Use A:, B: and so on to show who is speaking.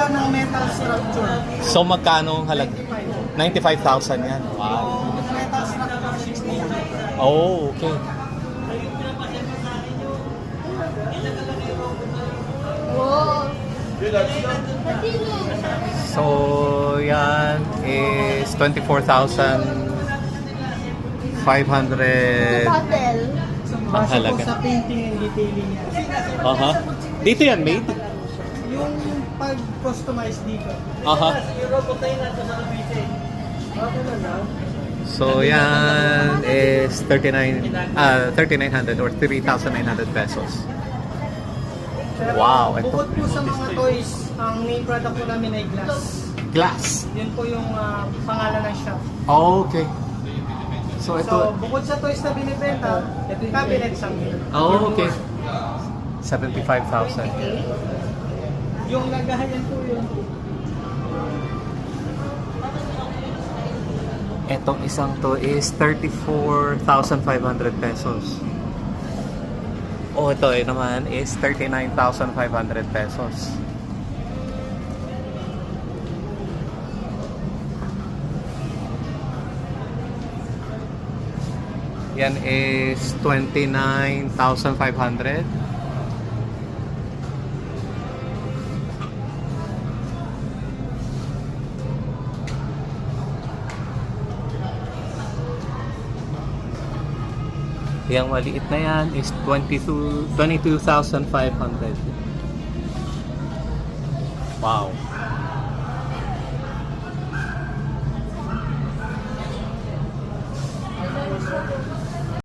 A: siya ng metal structure.
B: So magkano ang halag? 95,000 yan. Wow.
A: Yung metal structure, 60.
B: Oh, okay.
C: Wow.
B: So, yan is 24,500
C: Hotel.
B: ang
A: Base po
B: halaga.
A: sa painting and detailing niya.
B: Aha. Dito yan made?
A: Yung pag-customize dito.
B: Aha. So, yan is 3,900 or 3,900 pesos. Wow, ito.
A: Bukod po sa mga toys, ang main product po namin ay glass.
B: Glass.
A: Yun po yung pangalan ng shop.
B: Oh, okay. So,
A: So,
B: ito.
A: bukod sa toys na binibenta, cabinets ang
B: Oh, okay. 75,000.
A: yung lagayan po yun.
B: Etong isang to is 34,500 pesos. Oh, ito naman is 39,500 pesos. Yan is 29,500. Yang maliit na yan is 22,500. Wow.